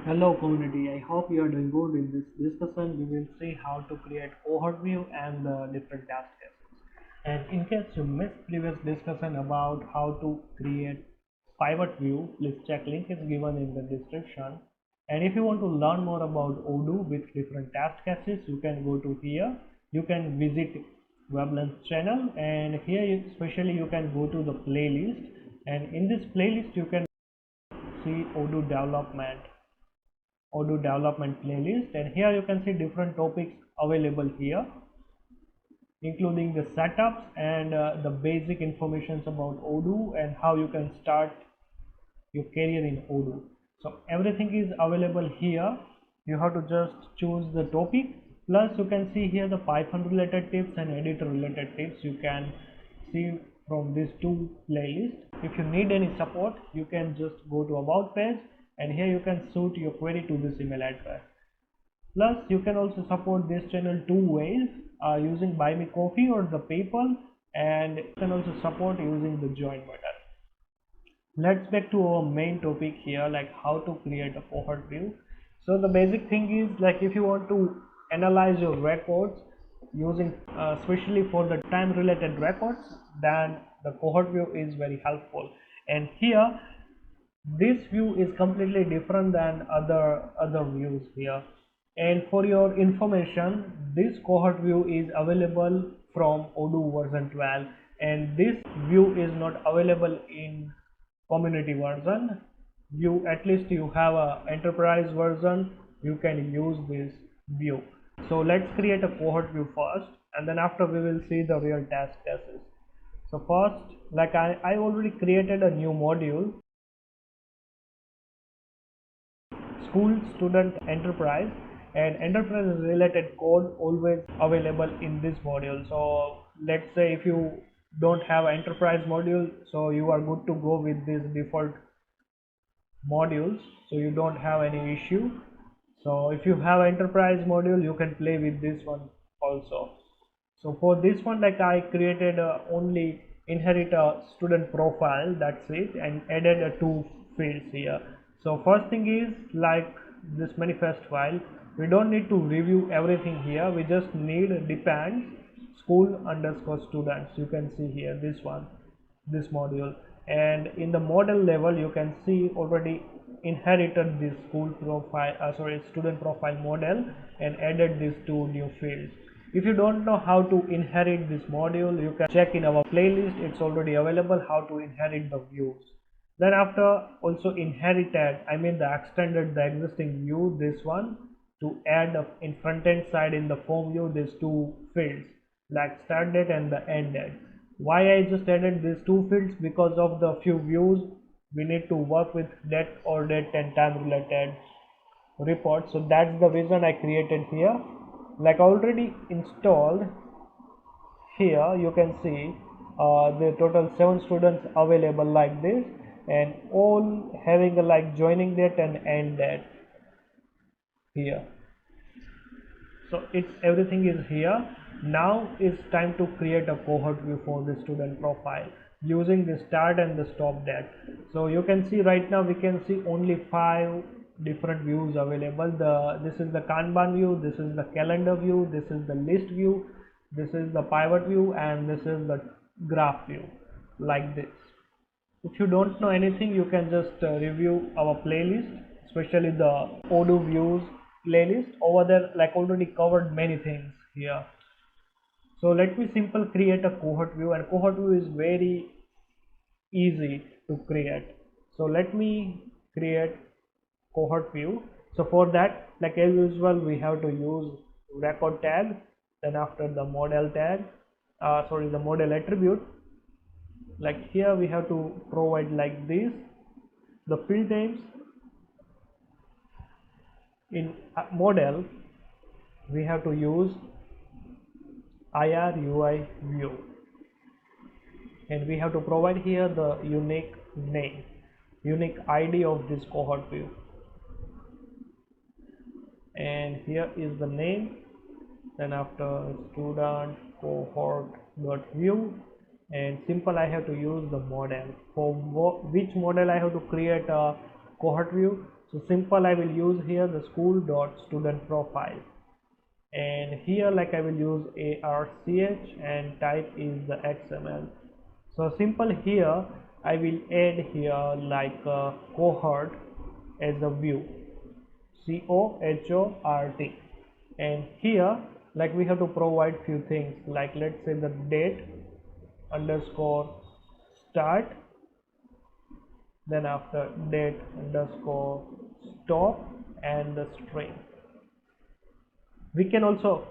Hello community, I hope you are doing good. In this discussion, we will see how to create cohort view and the different task cases. And in case you missed previous discussion about how to create pivot view, please check link is given in the description. And if you want to learn more about Odoo with different task cases, you can go to here. You can visit Weblands channel, and here especially you can go to the playlist, and in this playlist you can see Odoo development playlist, and here you can see different topics available here, including the setups and the basic informations about Odoo and how you can start your career in Odoo. So everything is available here. You have to just choose the topic. Plus you can see here the Python related tips and editor related tips you can see from these two playlists. If you need any support, you can just go to about page, and here you can suit your query to this email address. Plus you can also support this channel two ways, using Buy Me Coffee or the PayPal, and you can also support using the join button. Let's back to our main topic here, like how to create a cohort view. So the basic thing is, like, if you want to analyze your records using especially for the time related records, then the cohort view is very helpful. And here this view is completely different than other views here. And for your information, this cohort view is available from Odoo version 12, and this view is not available in community version. You, at least you have a enterprise version, you can use this view. So let's create a cohort view first, and then after we will see the real task cases. So first, like I already created a new module, school, student, enterprise, and enterprise related code always available in this module. So let's say if you don't have enterprise module, so you are good to go with this default modules, so you don't have any issue. So if you have enterprise module, you can play with this one also. So for this one, like, I created only inherit a student profile, that's it, and added two fields here. So first thing is, like, this manifest file, we don't need to review everything here, we just need depends school underscore students. You can see here this one, this module, and in the model level you can see already inherited this school profile, student profile model, and added these two new fields. If you don't know how to inherit this module, you can check in our playlist, it's already available how to inherit the views. Then after also inherited, I mean the extended the existing view, this one, to add in front end side in the form view these two fields, like start date and the end date. Why I just added these two fields? Because of the few views we need to work with date or date and time related report, so that's the reason I created here. Like, already installed here, you can see the total 7 students available like this, and all having a like joining date and end date here. So it's everything is here. Now it's time to create a cohort view for the student profile using the start and the stop date. So you can see right now we can see only 5 different views available. This is the Kanban view, this is the calendar view, this is the list view, this is the pivot view, and this is the graph view, like this. If you don't know anything, you can just review our playlist, especially the Odoo views playlist. Over there, like, already covered many things here. So let me simple create a cohort view, and cohort view is very easy to create. So let me create cohort view. So for that, like as usual, we have to use record tag, then after the model tag, the model attribute. Like, here we have to provide like this the field names. In model we have to use IRUI view, and we have to provide here the unique name, unique ID of this cohort view, and here is the name. Then after student cohort dot view, and simple I have to use the model. For which model I have to create a cohort view? So simple, I will use here the school dot student profile, and here like I will use ARCH and type is the XML. So simple, here I will add here like a cohort as a view, COHORT, and here like we have to provide few things, like let's say the date underscore start, then after date underscore stop, and the string. We can also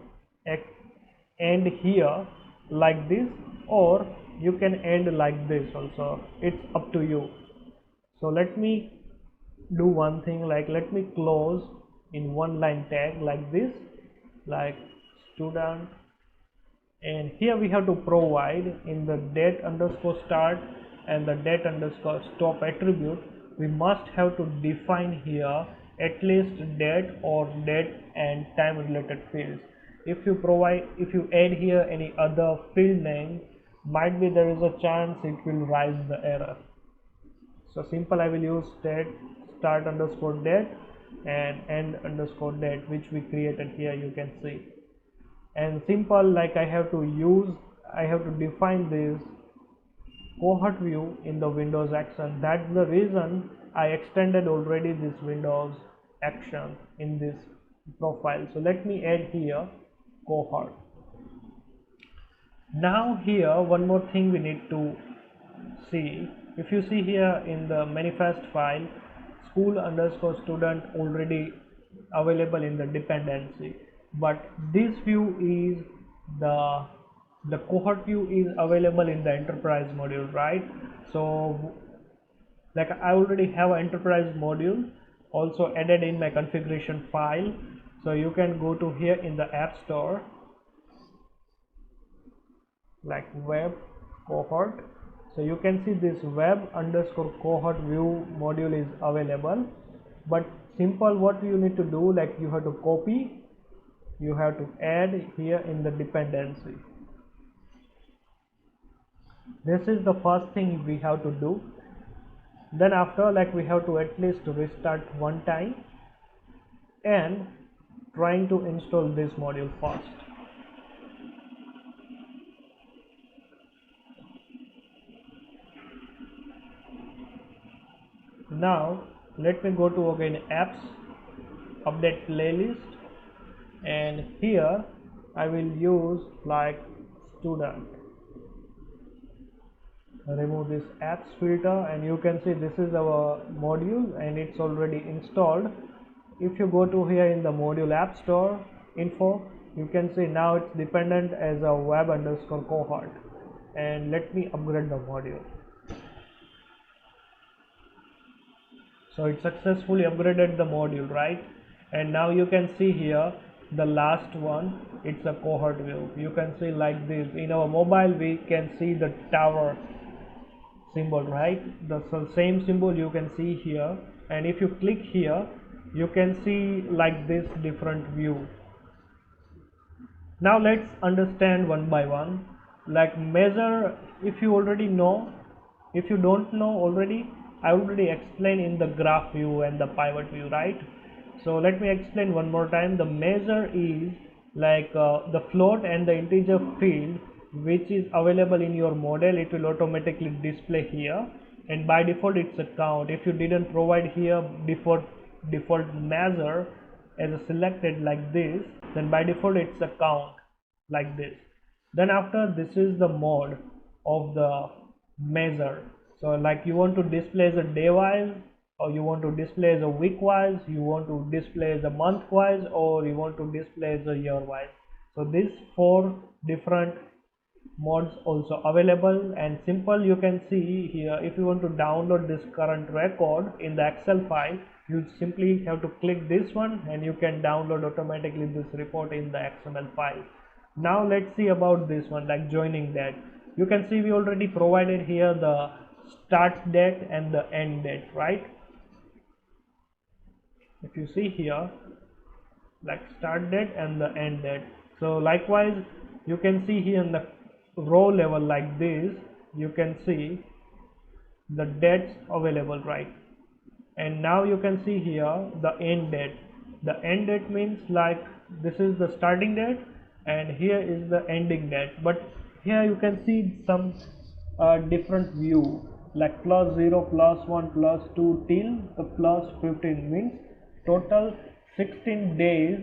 end here like this, or you can end like this also, it's up to you. So let me do one thing, like let me close in one line tag like this, like student, and here we have to provide in the date underscore start and the date underscore stop attribute, we must have to define here at least date or date and time related fields. If you add here any other field name, might be there is a chance it will raise the error. So simple, I will use date start underscore date and end underscore date, which we created here, you can see. And simple, like I have to define this cohort view in the Windows action. That's the reason I extended already this Windows action in this profile. So let me add here cohort. Now here one more thing we need to see. If you see here in the manifest file, school underscore student already available in the dependency, but this view is the cohort view is available in the enterprise module, right? So like I already have an enterprise module also added in my configuration file. So you can go to here in the App Store, like web cohort. So you can see this web underscore cohort view module is available. But simple, what you need to do, like you have to copy, you have to add here in the dependency. This is the first thing we have to do. Then after, like we have to at least restart one time and trying to install this module first. Now let me go to again apps, update playlist, and here I will use like student. Remove this apps filter, and you can see this is our module and it's already installed. If you go to here in the module app store info, you can see now it's dependent as a web underscore cohort. And let me upgrade the module. So it successfully upgraded the module, right? And now you can see here the last one, it's a cohort view. You can see like this. In our mobile we can see the tower symbol, right? The same symbol you can see here, and if you click here you can see like this different view. Now let's understand one by one, like measure. If you already know, if you don't know already, I already explained in the graph view and the pivot view, right? So let me explain one more time. The measure is like the float and the integer field which is available in your model, it will automatically display here, and by default it's a count. If you didn't provide here default measure as a selected like this, then by default it's a count like this. Then after, this is the mode of the measure. So like you want to display as a day wise, or you want to display as a week wise, you want to display as a month wise, or you want to display as a year wise. So these 4 different modes also available. And simple, you can see here, if you want to download this current record in the Excel file, you simply have to click this one and you can download automatically this report in the XML file. Now let's see about this one, like joining date. You can see we already provided here the start date and the end date, right? If you see here, like start date and the end date. So likewise, you can see here in the row level like this, you can see the dates available, right? and now you can see here the end date. The end date means like this is the starting date and here is the ending date, but here you can see some different view, like +0 +1 +2 till the +15 means total 16 days.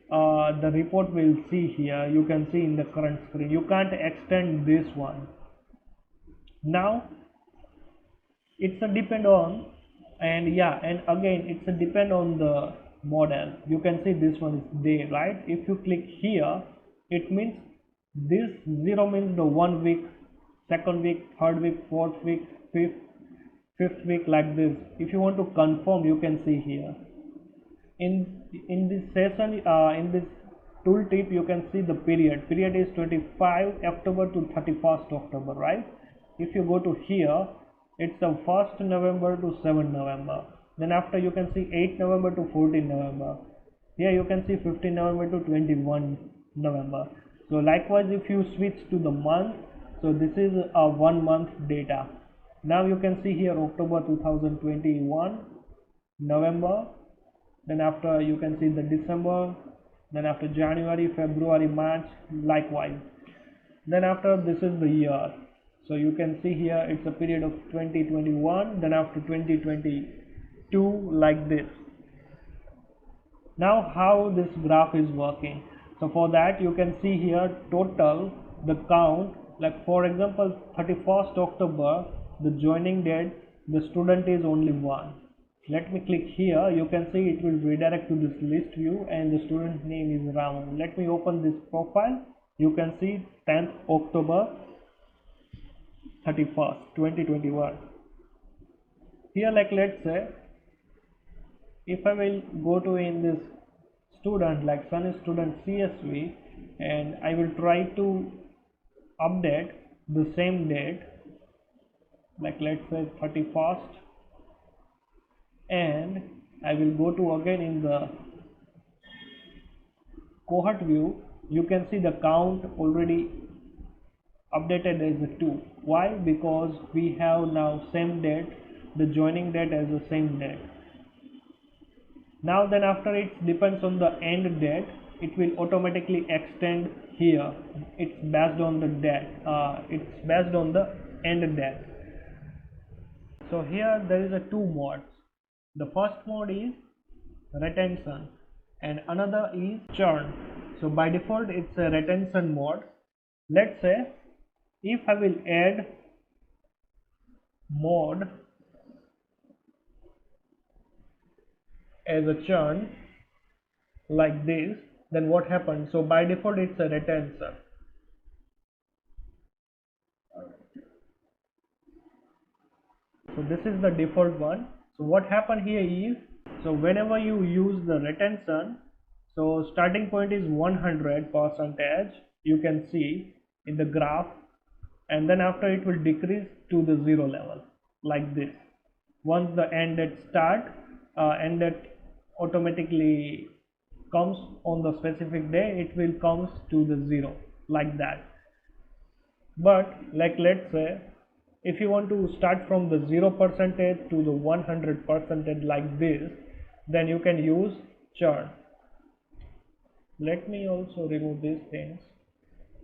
The report will see here, you can see in the current screen. You can't extend this one. Now it's a depend on, and yeah, and again it's a depend on the model. You can see this one is day, right? If you click here, it means this 0 means the 1 week, second week, third week, fourth week, fifth week, like this. If you want to confirm, you can see here in this session, in this tooltip, you can see the period is 25 October to 31st October, right? If you go to here, it's the 1st November to 7th November. Then after you can see 8 November to 14 November. Here you can see 15 November to 21 November. So likewise, if you switch to the month, so this is a 1 month data. Now you can see here October 2021, November, then after you can see the December, then after January, February, March, likewise. Then after this is the year. So you can see here it's a period of 2021, then after 2022, like this. Now how this graph is working. So for that you can see here total, the count, like for example 31st October, the joining date, the student is only one. Let me click here, you can see it will redirect to this list view and the student name is Ramu. Let me open this profile. You can see 10th October 31st 2021. Here, like let's say if I will go to in this student, like Sun student CSV, and I will try to update the same date, like let's say 31st, and I will go to again in the cohort view. You can see the count already updated as a 2. Why? Because we have now same date, the joining date as the same date. Now then after it depends on the end date, it will automatically extend here. It's based on the date, it's based on the end date. So here there is a 2 modes. The first mode is retention and another is churn. So by default it's a retention mode. Let's say if I will add mode as a churn like this, then what happens? So by default it's a retention. So this is the default one. So what happened here is, so whenever you use the retention, so starting point is 100%, you can see in the graph, and then after it will decrease to the 0 level like this. Once the end date start, end date automatically comes on the specific day, it will comes to the 0 like that. But like let's say if you want to start from the 0% to the 100% like this, then you can use churn. Let me also remove these things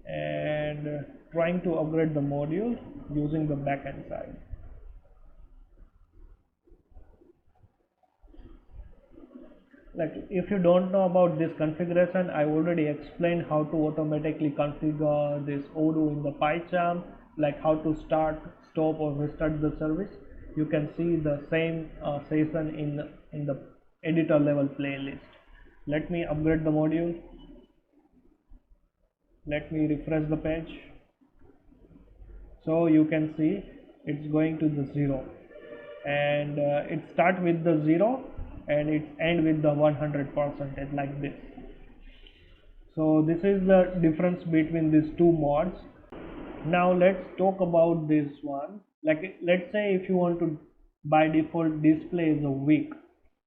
and trying to upgrade the module using the backend side. Like if you don't know about this configuration, I already explained how to automatically configure this Odoo in the PyCharm, like how to start, stop or restart the service. You can see the same session in the editor level playlist. Let me upgrade the module. Let me refresh the page. So you can see it's going to the 0, and it start with the 0 and it end with the 100% like this. So this is the difference between these 2 modes. Now let's talk about this one. Like let's say if you want to by default display as a week,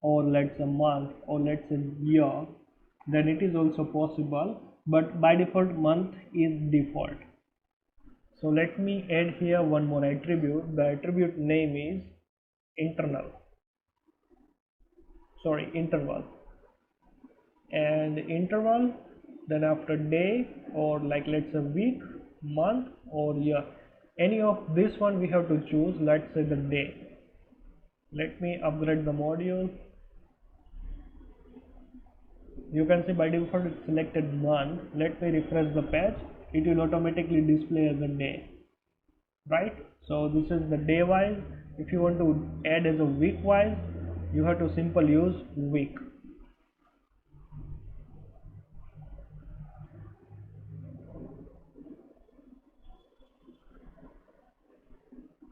or let's say month, or let's say year, then it is also possible, but by default month is default. So let me add here one more attribute. The attribute name is internal. sorry, interval, and interval, then after day, or like let's say week, month or year, any of this one we have to choose. Let's say the day. Let me upgrade the module. You can see by default it's selected month. Let me refresh the page. It will automatically display as a day, right? So this is the day wise. If you want to add as a week wise, you have to simply use week.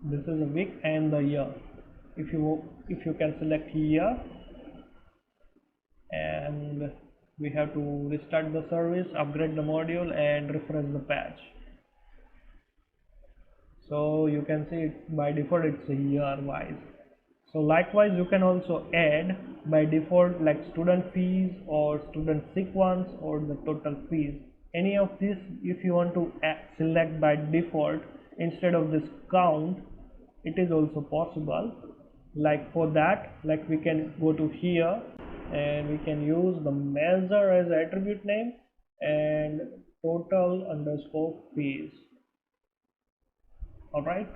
This is a week, and the year. If you can select year, and we have to restart the service, upgrade the module and refresh the page. So you can see it's by default it's a year wise. So likewise you can also add by default like student fees or student sick ones or the total fees. Any of this, if you want to select by default instead of this count, it is also possible. Like for that, like we can go to here and we can use the measure as attribute name and total underscore fees. Alright,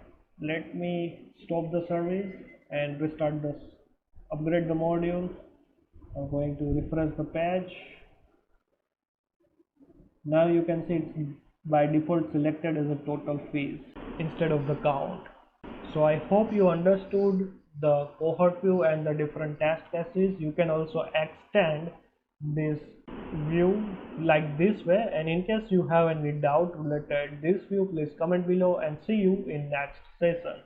let me stop the service and restart this, upgrade the module. I'm going to refresh the page. Now you can see it's by default selected as a total fees instead of the count. So I hope you understood the cohort view and the different test cases. You can also extend this view like this way, and in case you have any doubt related this view, please comment below, and see you in next session.